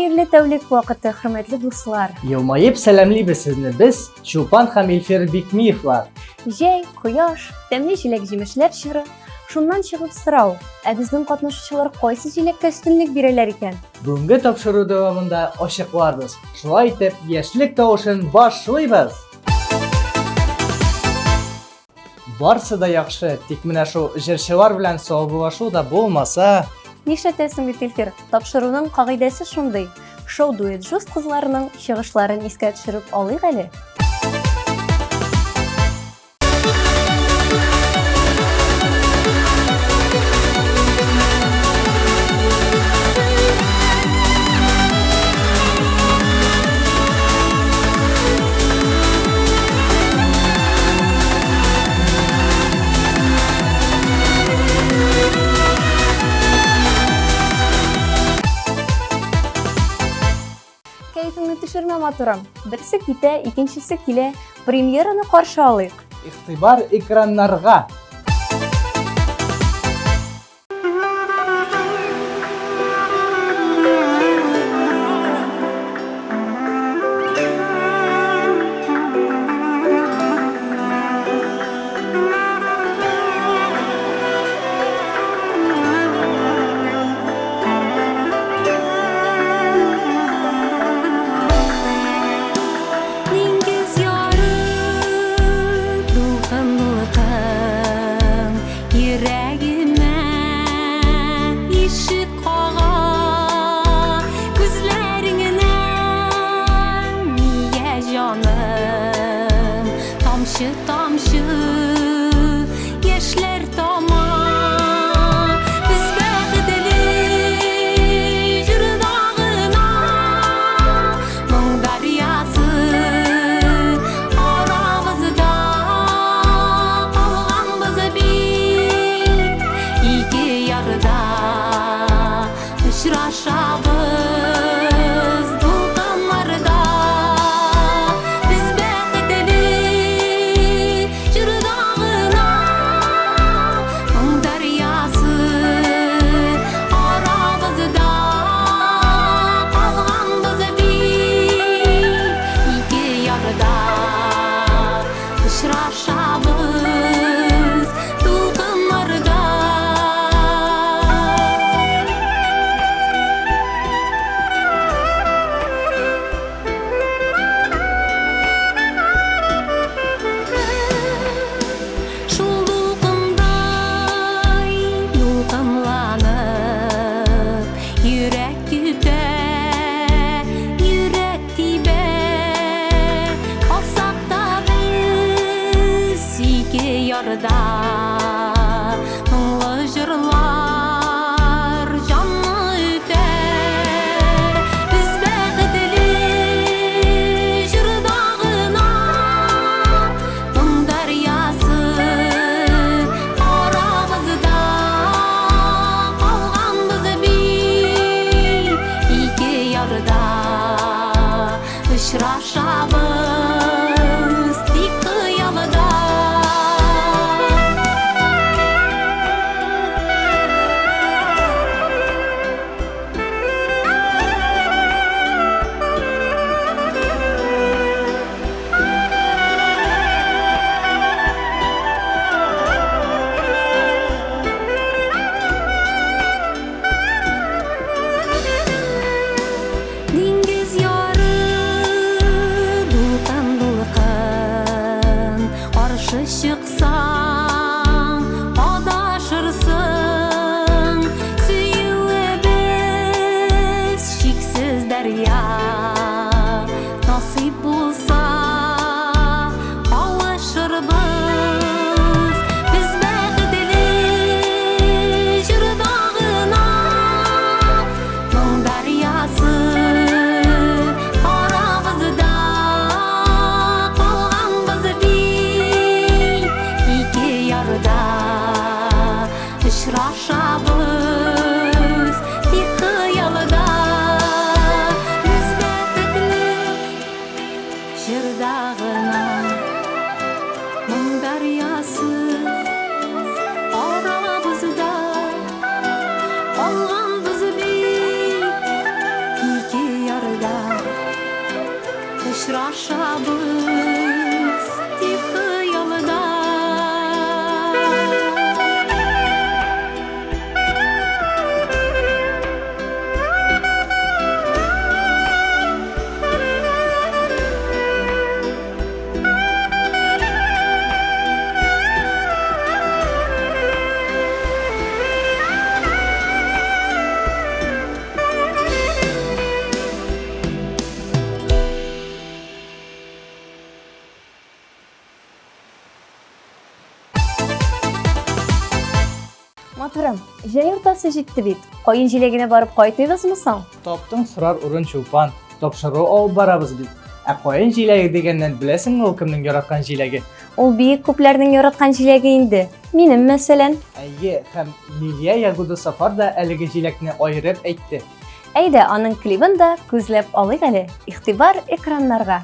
Hayırlı tevlik vakıtı, hürmetli dostlar. Yılmayıp selamlayız sizni biz, Çupan ham İlfer Bikmiyevlar. Jey, Quyosh, Temli Jilek Jimişler şiiri. Şundan çıkıp sırau, bizning qatnaşuvchilar qaysi jilekka üstünlük bireler ekan? Bugungi topshiruv davomida oshiqlarmiz. Shulay etib, yoshlik tovushini boshlaymiz. Barsida yaxshi, tik mana shu ijirchilar bilan sog'lashuvda bo'lmasa, Nishlatesing Tilfir, topshiruvining qoidasi shunday. Show duet just qizlarining chig'ishlarini esga tushirib olaylik hali. Keyfini düşürme maturam. Birisi kite, ikincisi kile. Premyeranı qarşı alayıq. ixtibar ekranlarga. Tamşı yaşlar toma biz bəxtli jırdağına Mung daryası aramızda qalğan bizi bir iki yarıda uçraşabız dulqanlarda biz bəxtli Şaşabız dulqanlarda Şul dulqanday dulqanlanıp yürek güde yürek dibe kalsak da biz iki yarıda Munglu jırlar canlı üter biz bəxtli jırdağına Mung daryası aramızda qalğan bizi bir iki yarıda uçraşabız tik qiyamada Dingiz yarı dulqan qarşı çıqsan adaşırsın süyübüz şiksiz derya nasip bulsa kavuşurbuz biz bəxtli jırdağına Mung daryası aramızda qalğan bizi bir Uçraşabız dip hıyalda. Матырым, жай ортасы жетті бит. Қойын жилегіне барып қайтыйбызмысың? Топтың сұрар урын чулпан, топшыру алып барабыз бит. Қойын жилеги дегеннен білесің ул кімнің яраткан жилеги? Ол биік көпләрнең яраткан жилеге инде. Минем мәсәлән. Әйе, һәм Лилия Ягуды Сафар да әлеге жилекне айырып әйтте. Әйдә, аның клибын да күзләп алыйк әле. Игътибар экраннарга.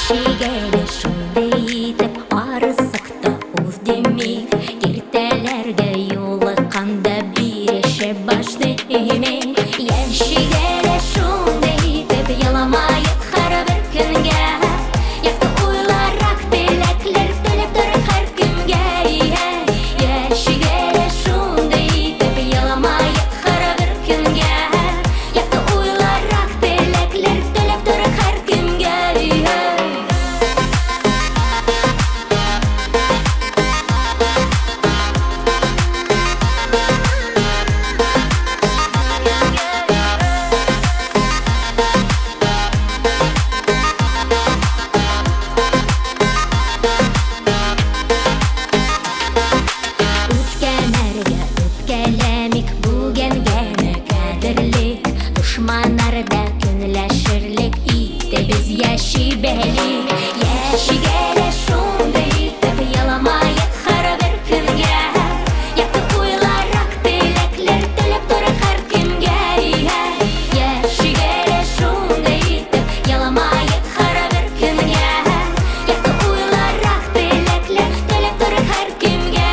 Яшигеле шундай итеп арысыкта уз демек, иртәләргә юлыкканда бирешә башлый ине. Яшигеле шундай итеп яламаеп һәрбер көнгә, якты уйларак теләкләр теләп торыр һәр кемгә. Яшигеле шундай итеп яламаеп һәрбер көнгә, якты уйларак теләкләр теләп торыр һәр кемгә. Үткәнәргә үпкәләмик, бүгенгә кадерлек, дошманнарда көнләшерлек итебез яши бәлик. Яшигеле шундай итеп яламаеп һәрбер көнгә, якты уйларак теләкләр теләп торыр һәр кемгә. Яшигеле шундай итеп яламаеп һәрбер көнгә, якты уйларак теләкләр теләп торыр һәр кемгә.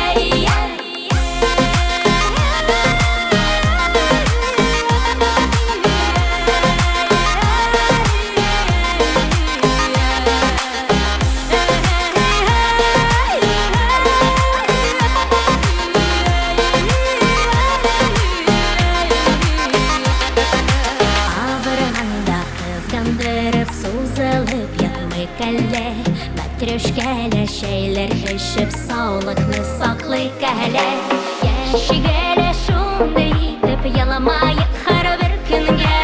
Авырганда кызгандырып сузылып ятмыйк әллә, мәтрүшкәле шәйләр эчеп саулыкны саклыйк әле. Яшигеле шундай итеп яламаеп һәрбер көнгә,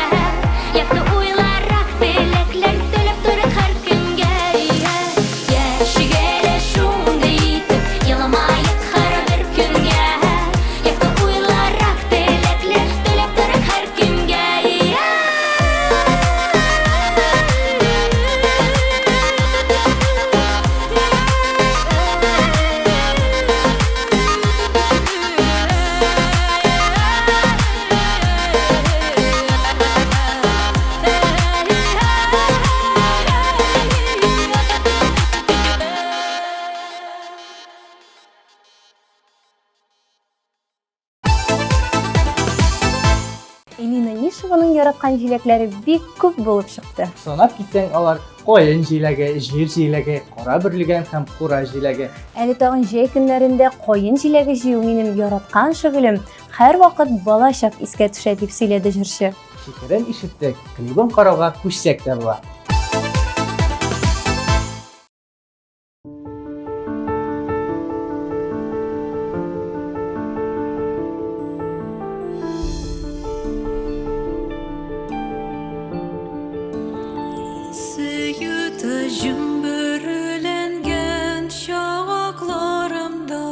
якты уйларак теләкләр теләп торыр һәр кемгә. Яшигеле шундай итеп яламаеп һәрбер көнгә, якты уйларак теләкләр теләп торыр һәр кемгә. Элина Нишеваның яраткан җиләкләре бик күп булып чыкты. Санап китсәң алар қойын жилеги, җир жилеги, кара бөрлегән һәм кура жилеги. Әле тагын җәй көннәрендә кайын җиләге җыю минем яраткан шөгылем. Һәрвакыт балачак искә төшә дип сөйләде җырчы. Фикерен ишеттек, клибын карауга күчсәк тә була. Сөйüті жүмбірленген шағақларымда,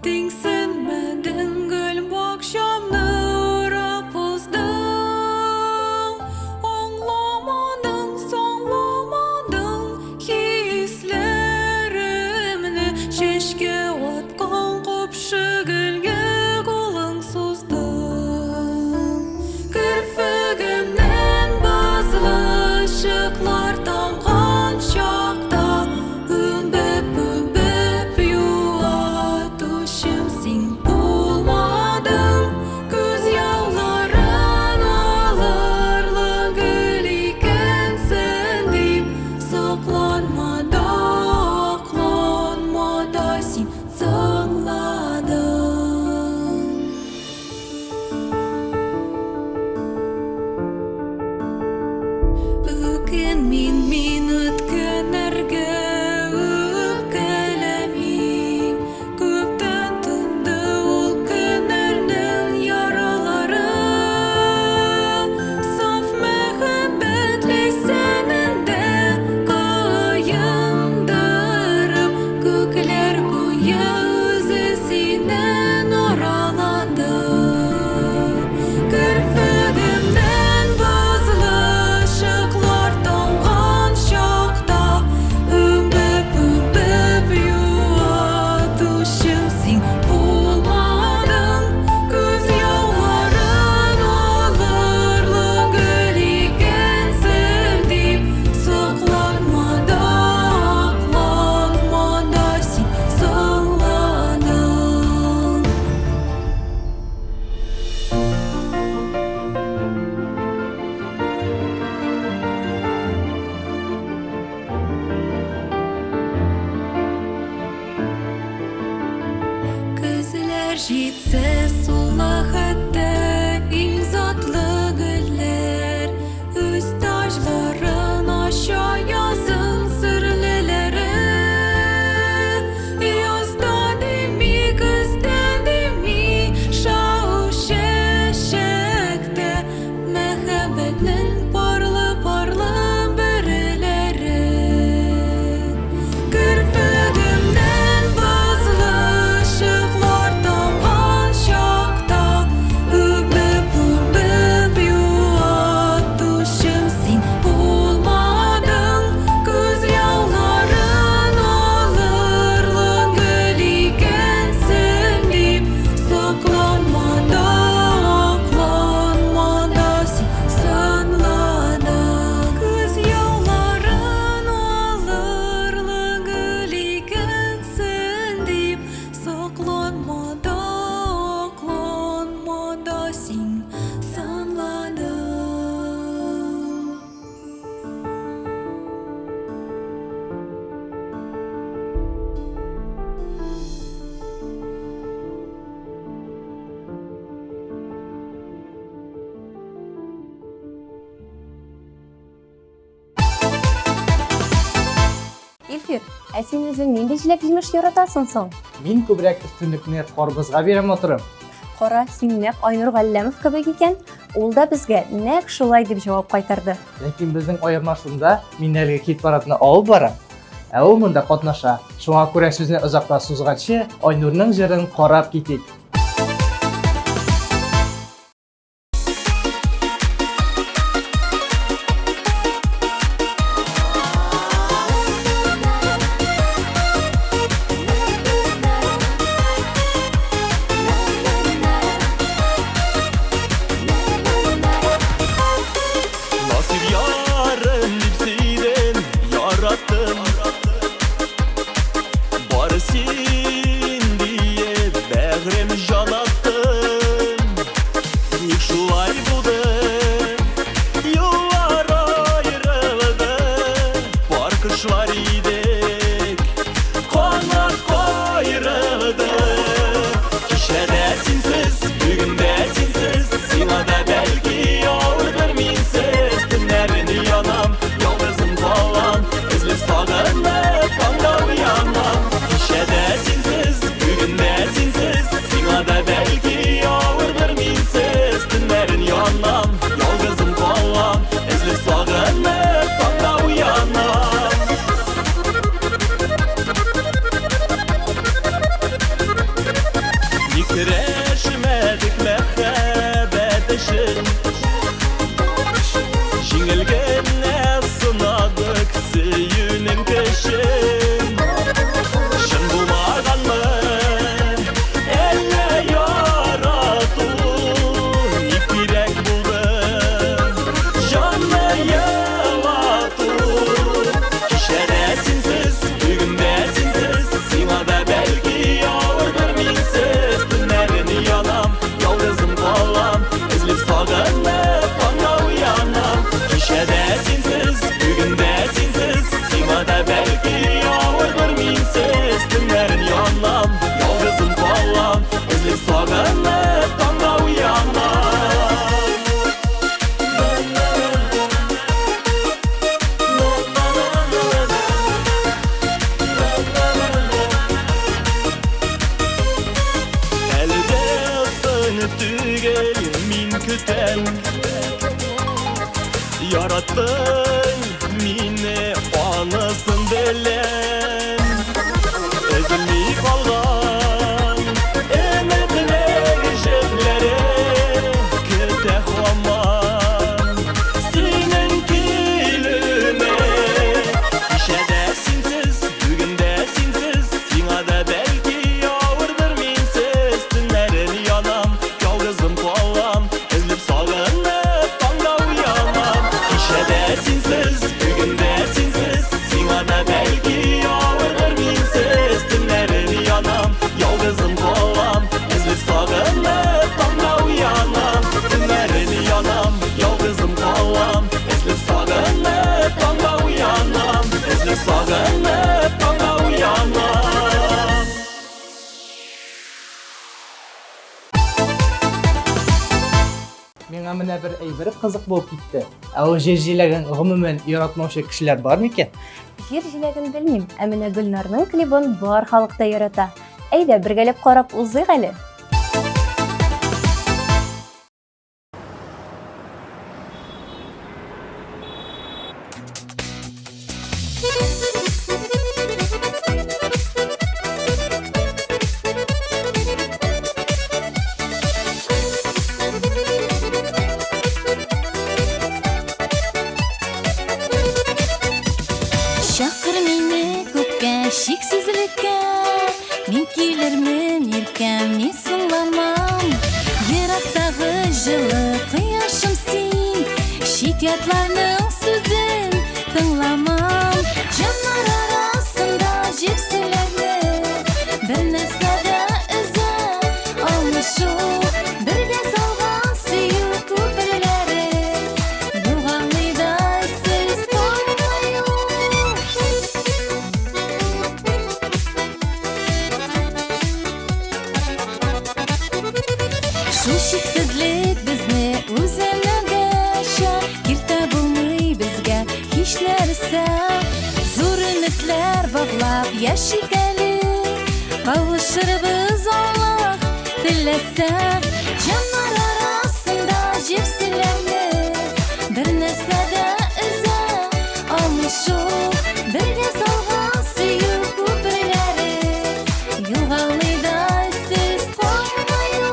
теңсінмәдің гүл бақшамны рапыздың. Оңламадың, соңламадың хислерімні, шешке атқан қопшығылге қолың создың. Кірпігімнен базлы ışıklar tamğan Ken min ötkenerge öpkelemim. Köpten tındı ol kenernin yaraları. Saf mehabbetli seninde kayındırıp kökler güya özesinen oraladı. Kirpigimden bazlı ışıklar dongan şokta. Ümbüp yuva düşümsin bulmadın. Göz yolların olurlu gülüken sevdim. Saklanmada aklanmada sin sağladın. Gözler jitse sulahatta in zatlı güller. Üstajların aşağı yazın sırlıları. Yazda demi kızda demi şahu şeşekte. Mehabbetin parlı parlı birileri. Kirpigimden bazlı ışıklar dongan şokta. Übüp yuva düşümsin bulmadın. Göz yolların olurlu gülüken sevdim. Saklanmada aklanmada sin sanladın. Göz yolların olurlu gülüken sevdim. Saklanmada aklanmada sin sanladın. Ilfir, sen özün nende jilek jimiş yaratasın son? Min köbrek üstünlükni qorbızga berem oturum. Qora, sen naq Aynur Gallamov kebek eken, ol da bizge naq şulay deb jawab qaytardı. Lekin bizning ayırmaşında min elge kit baratını alып baram. O munda qatnaşa. Şoňa görä sözni uzakta suzgançy Aynurning jirin qarap gitik. Nasip yarım dipsiden yarattım. Barısın diye bağrım yarattın meni anasın bilen Özülmey kalgan ümitler jiplere Küte haman senin kilime İşede sinsiz, bugünde sinsiz Sina da belki yağırdır minsiz Tünlerin yanam, yalgızım kallam Özlüp sağınıp bana uyanam İşede sinsiz, bugünde sinsiz Sina da belki yağırdır minsiz Tünlerin yanam, yalgızım kallam Özlüp sağınıp bana uyanam Tünlerin yanam, yalgızım kallam Özlüp sağınıp bana uyanam Özlüp sağınıp bana uyanam Миңа менә бер әйбер кызык булып китте. Ә жер җиләген гомумән яратмаучы кешеләр бармы икән? Жер җиләген белмим, ә менә Гөлнарның клибын бар халык та ярата. Әйдә, бергәләп карап узыйк әле. Шақыр мені көкке шексізлікке Мен келермін еркем мен сыңламам Ерақтағы жылы қияшым сен Шикетларның сөзін тыңламам Жанар арасында жепсілерді Бір нәрсәді үзі алмышу Бірге салған сүйу көпірлері Юғанлыйдай сіз қоймайу Шу шексізлік бізні өзенігіше Ерте болмай бізге хиш нәрсе Зор үмітлер бағлап яшик әлі Қауышырбыз Аллах тілесе Жанар арасында жепсілерді Бір нәрсәді үзі алмышу Бірге салған сүйу көпірлері Юғалыйдай сіз қоймайу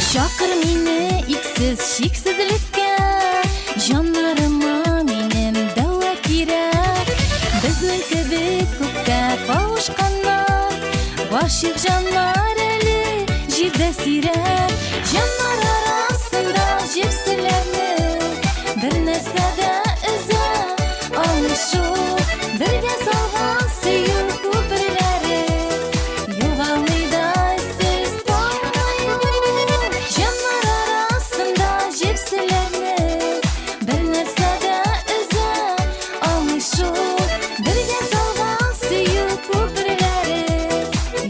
Шақыр мені иксіз шексізлікке Жанарыма менің дәуа керек Біздің кебек көкке қауышқаннар Ғашық жанар әлі жерде сирек Жанар арасында жепсілерді Бір нәрсәді үзі алмышу Бірге салған сүйу көпірлері Юғалыйдай сіз қоймайу Жанар арасында жепсілерді Бір нәрсәді үзі алмышу Бірге салған сүйу көпірлері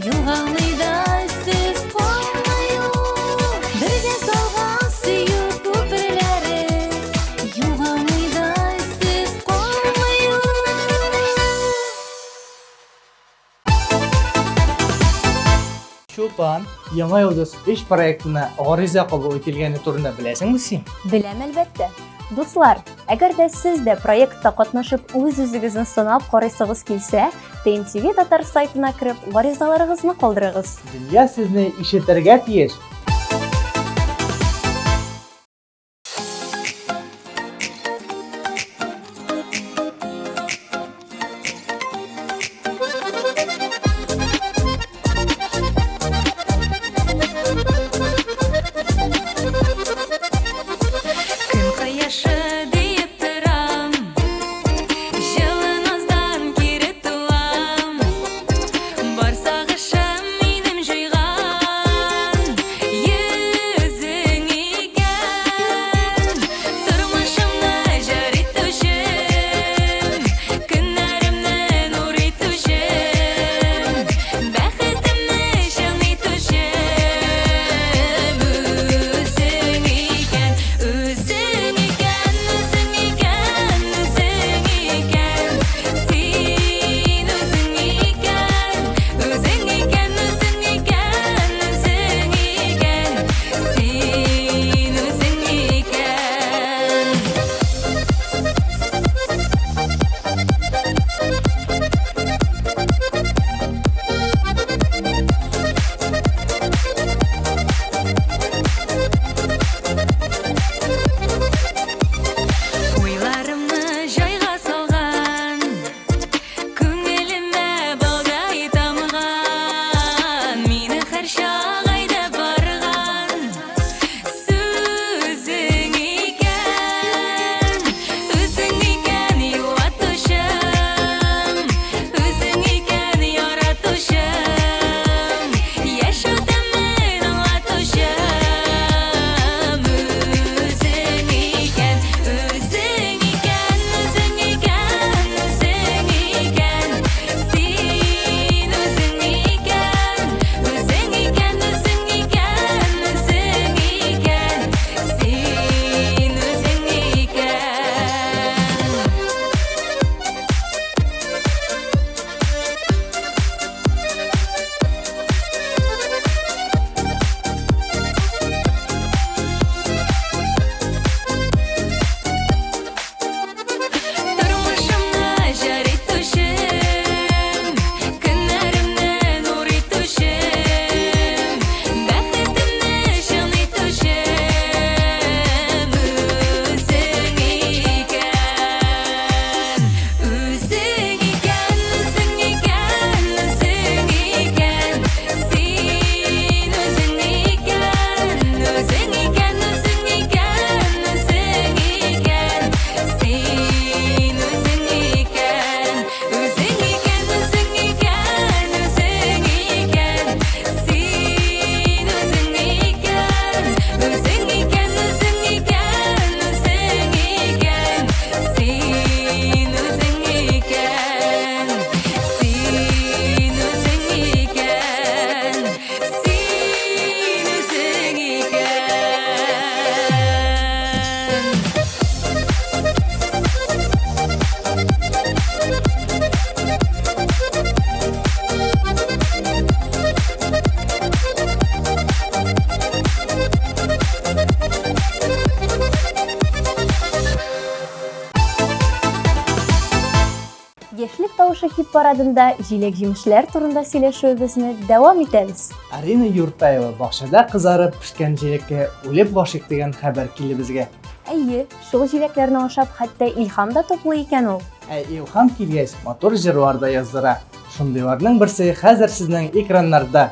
Юғалыйдай сіз қоймайу Бірге салған сүйу көпірлері Юғалыйдай сіз қоймайу Чулпан, Яңа Йолдыз 3 проектына гариза кабул ителгәне турында беләсеңме син? Беләм әлбәттә. Дуслар, әгәр дә сез дә проектта катнашып үз-үзегезне сынап карыйсыгыз килсә, TNTV Татар сайтына кереп, гаризаларыгызны калдырыгыз. Дөнья сезне ишетергә тиеш. Күн кояшы диеп торам Жылы наздан кире туам Бар сагышым минем жойган Яшьлек тавышы хит парадында җиләк-җимешләр турында сөйләшүебезне дәвам итәбез. Арина Юртаева бакчада кызарып пешкән җиләккә үлеп гашыйк дигән хәбәр килде безгә. Әйе, шул җиләкләрне ашап хәтта илһам да туплый икән ул. Илһам килгәч, мотор җырлар да яздыра. Шундыйларның берсе хәзер сезнең экраннарда.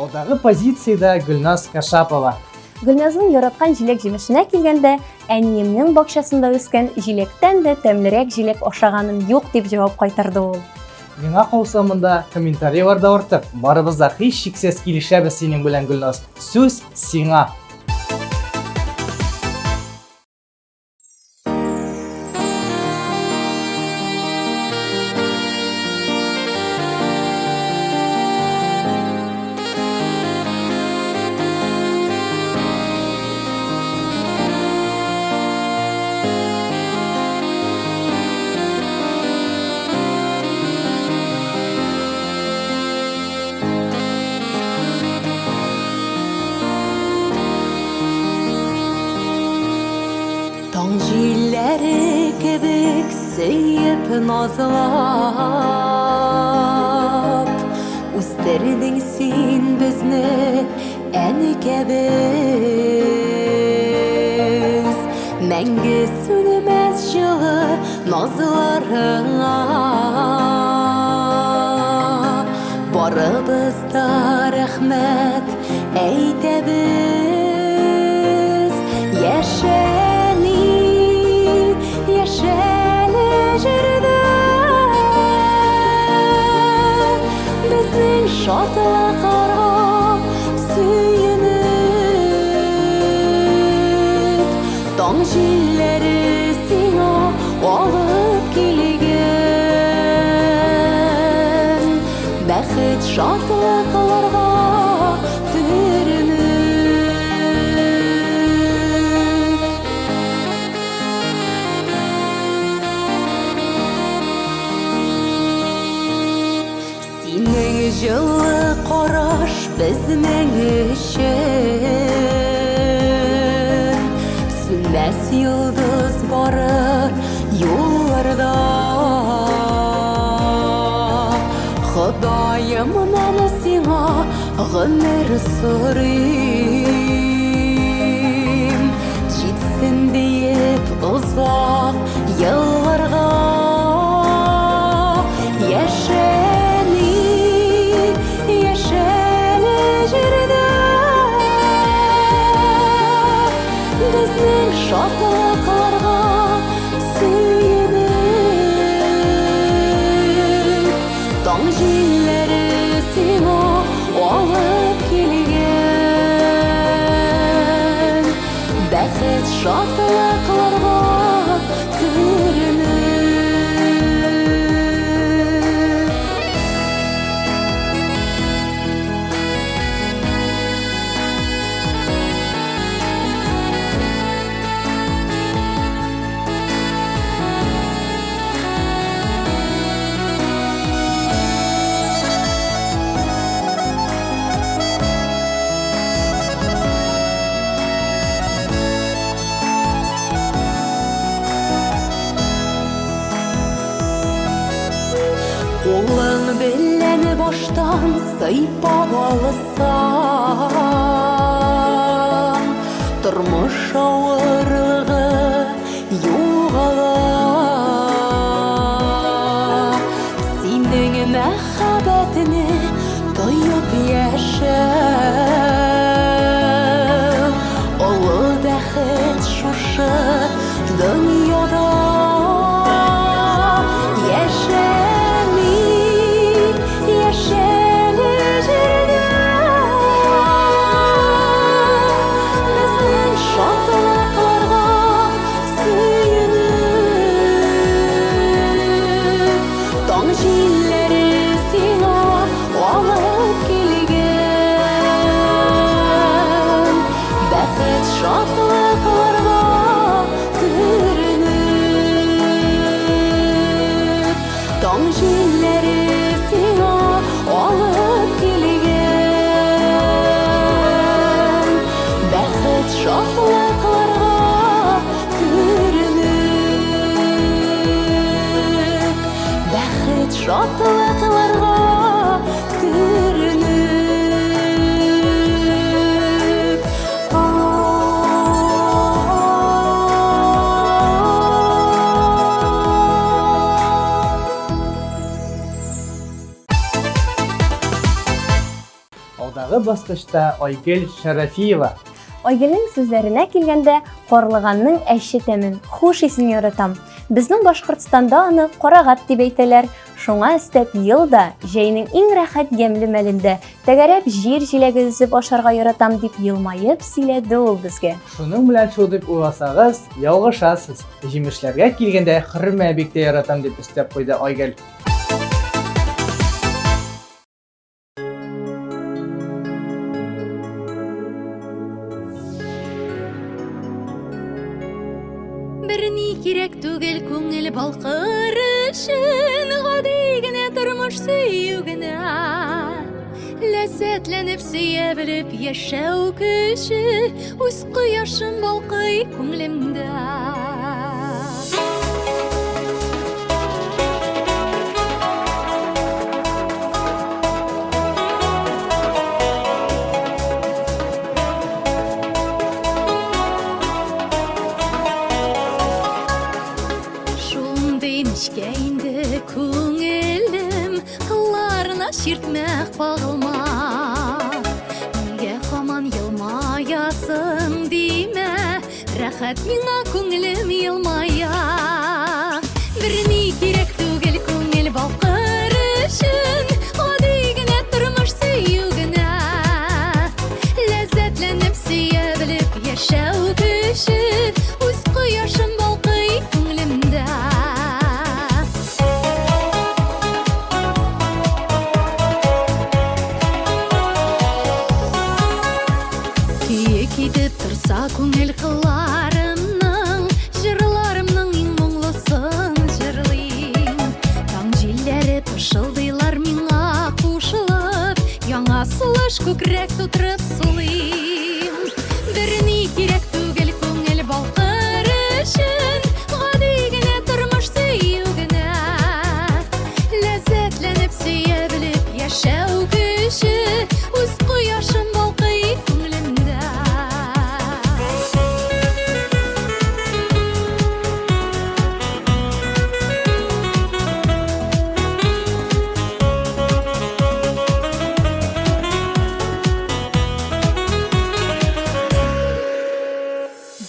Алдагы позициядә Гөлназ Кашапова. Гөлназның яраткан җиләк-җимешенә килгәндә, әниемнең бакчасында үскән җиләктән дә тәмлерәк җиләк ашаганым юк дип җавап кайтарды ул. Миңа калса монда комментарийлар да артык. Барыбыз да һичшиксез килешәбез синең белән, Гөлназ. Сүз сиңа. Таң җилләре кебек сөеп назлап, үстердең син безне әни кебек. мәңгі sönmez жылы назларыңа. Барыбызда рәхмәт әйтәбез. Яшәни, яшәле җирдә безнең шатлыкларга сөенеп. Таң җилләре сиңа алып килгән. Бәхет шатлыкларга төренеп. Синең җылы караш безнең өчен сүнмәс йолдыз барыр юлларда. Ходаем мәне сиңа гомер сорыйм. Җитсен диеп узак елларга. Яшәни, яшәле җирдә безнең шатлыкларга сөенеп. Таң җилләре сиңа алып килгән. Бәхет шатлыкларга төренеп. Улың белән баштан сыйпап алсаң, тормыш авырлыгы югала. Синең мәхәббәтне тоеп яшәү олы бәхет шушы дөньяда. Яшәле җирдә безнең шатлыкларга сөенеп. Таң җилләре сиңа алып килгән. Бәхет шатлыкларга төренеп. Таң җилләре сиңа алып килгән. Бәхет шатлыкларга төренеп. Бәхет шатлыкларга төренеп. Алдагы баскычта Айгөл Шәрәфиева. Айгөлнең сүзләренә килгәндә, карлыганның әче тәмен, хуш исен яратам. Безнең Башкортстанда аны карагат дип әйтәләр. Шуңа өстәп елда җәйнең иң рәхәт ямьле мәлендә тәгәрәп җир җиләге өзеп ашарга яратам дип елмаеп сөйләде ул безгә. Шуның белән шул дип уйласагыз, ялгышасыз. Җимешләргә килгәндә хөрмә бик тә яратам дип өстәп куйды Айгөл. Берни кирәк түгел күңел балкыр өчен, гади генә тормыш сөю генә. Ләззәтләнеп сөя белеп яшәү көче, үз кояшым балкый күңлемдә. буласын диме, рәхәт миңа күңелем елмая. Берни кирәк түгел күңел балкыр өчен, гади генә тормыш сөю генә. Ләззәтләнеп сөя белеп яшәү көче, үз кояшым балкый күңелемдә. Көйе китеп торса күңел кыларымның, җырларымның иң моңлысын җырлыйм. Таң җилләре пышылдыйлар миңа кушылып, яңа сулыш күкрәк тутырып сулыйм. Берни кирәк түгел күңел балкыр өчен, гади генә тормыш сөю генә. Ләззәтләнеп сөя белеп яшәү көче, үз кояшым балкый күңелемдә.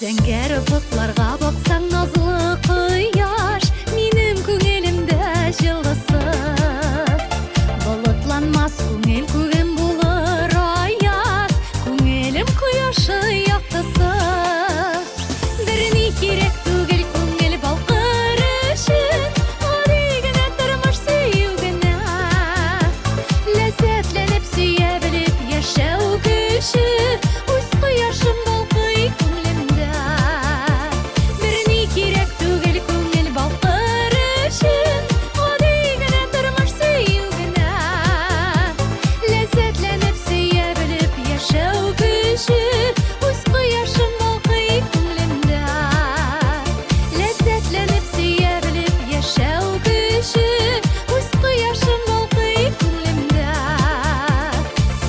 Зәңгәр офыкларга баксаң назлы кояш, минем күңелемдә җылысы. Болытланмас күңел күгем булыр аяз, күңелем кояшы яктысы. Берни кирәк түгел күңел балкыр өчен, гади генә тормыш сөю генә. Ләззәтләнеп сөя белеп яшәү көче, үз кояшым балкый күңелемдә. Берни кирәк түгел күңел балкыр өчен, гади генә тормыш сөю генә. Ләззәтләнеп сөя белеп яшәү көче, үз кояшым балкый күңелемдә. Ләззәтләнеп сөя белеп яшәү көче, үз кояшым балкый күңелемдә.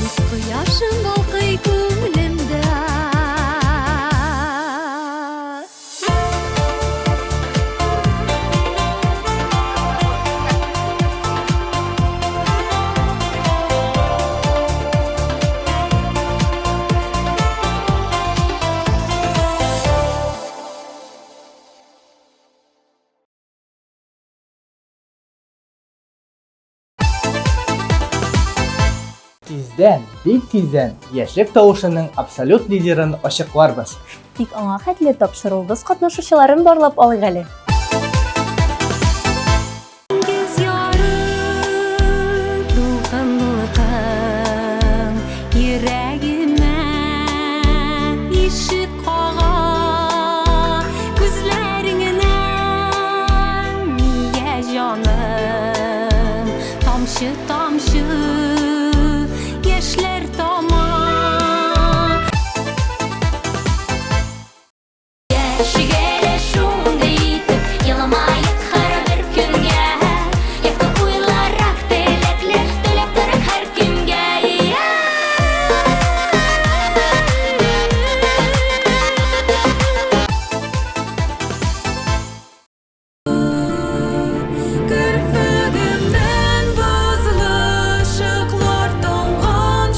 Үз кояшым балкый күңелемдә. Тиздән, бик тиздән яшьлек тавышының абсолют лидерын ачыкларбыз. Тик аңа хәтле тапшырылбыз катнашучыларын барлап алыйк әле. Göz yarı dulkınlığın yüreğime işit kağa gözlerinden niye canım tamşı tamşı yaşlar tamam. Яшигеле шунда итеп, еламайык хара бер көнгә. Якты уйларак теләкләр, теләп торыр һәр кемгә. Кірпігімнен базылы шықлар тамған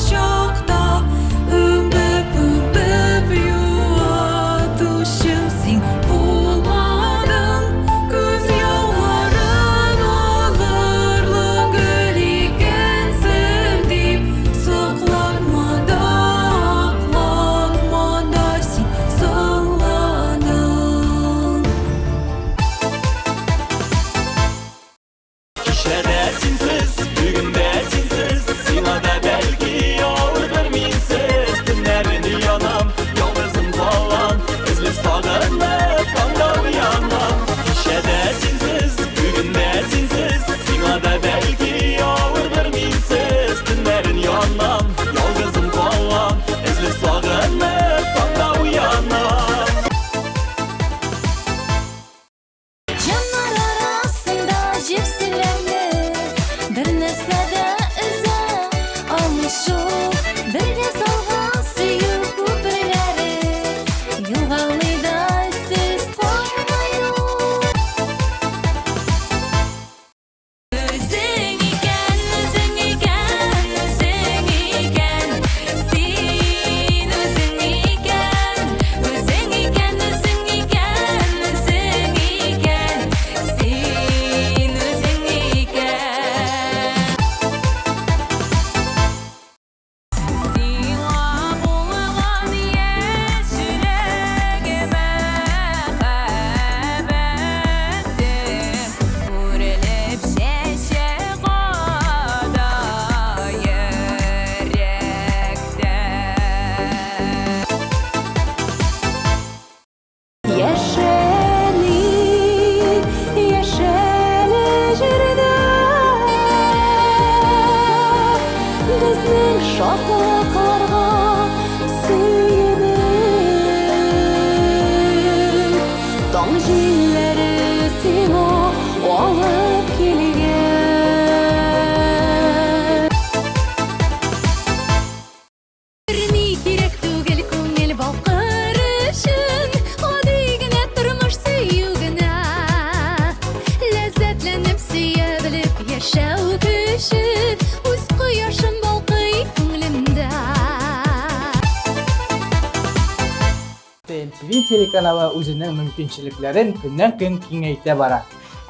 MTV телеканалы үзенең мөмкинчелекләрен көннән-көн киңәйтә бара.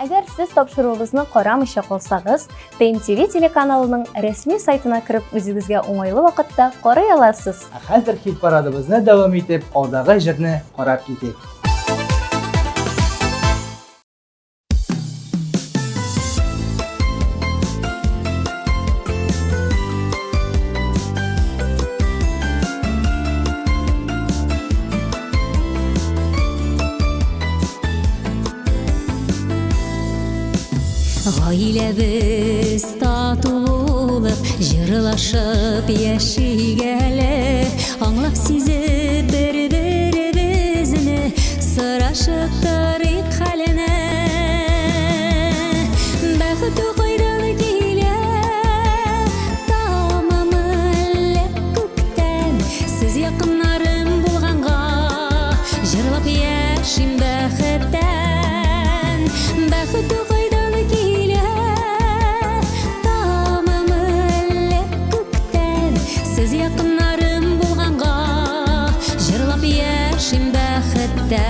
Әгәр сез тапшыруыгызны карамыйча калсагыз, TMTV телеканалының рәсми сайтына кереп үзегезгә уңайлы вакытта карый аласыз. Хәзер хит парадыбызны дәвам итеп, алдагы җырны карап китик. Гаиләбез тату булып, җырлашып яшигәле, аңлап сизеп бер-беребезне, сорашып торыйк хәленә. Бәхет кайдан килә, тамамы әллә күктән, сез якыннарым булганга, җырлап яшим бәхеттән. Бәхет Сез якыннарым булганга, җырлап яшим бәхеттән.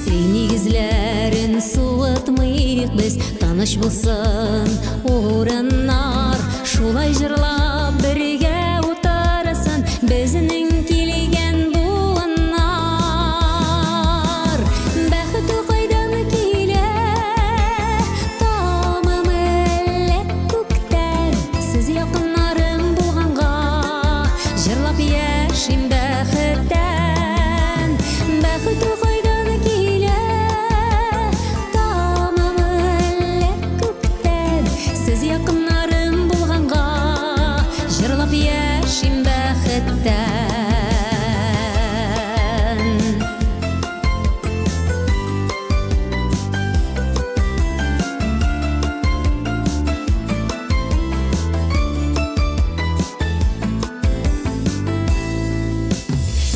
Эй нигезләрен суытмыйк без, таныш булсын урыннар, шулай җырлап бергә утырсын безнең килгән буыннар. Бәхет яшим бәхеттән. Бәхет кайдан килә, тамамы әллә күктән, сез якыннарым булганга, җырлап яшим бәхеттән.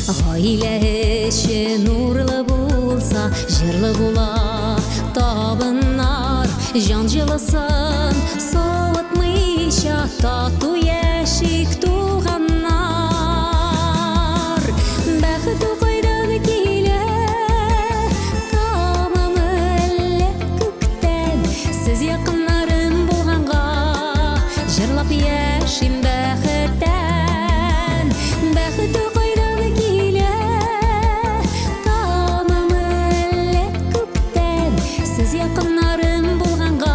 Гаилә эше нурлы булса, җырлы була табыннар, җан җылысын суытмыйча, тату яшик туганнар. Бәхет кайдан килә, тамамы әллә күктән, сез якыннарым булганга, җырлап яшим бәхеттән. Бәхет якыннарым булганга,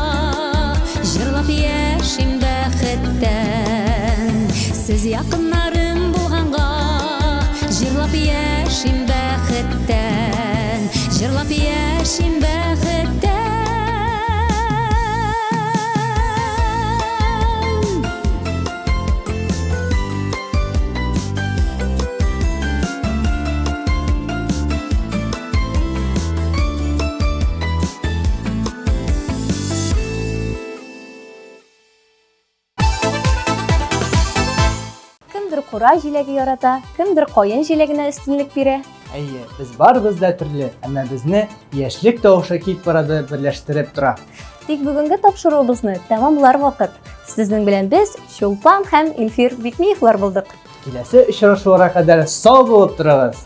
җырлап яшим бәхеттән. Сез якыннарым булганга, җырлап яшим бәхеттән. Җырлап яшим бәхеттән. Кемдер кура җиләге ярата, кемдер каен җиләгенә өстенлек бирә. Әйе, без барыбыз да төрле, әмма безне яшьлек тавышы хит парады берләштереп тора. Тик бүгенге тапшыруыбызны тәмамлар вакыт. Сезнең белән без Чулпан һәм Илфир Бикмиевлар булдык. Киләсе очрашуларга кадәр сау булып торыгыз.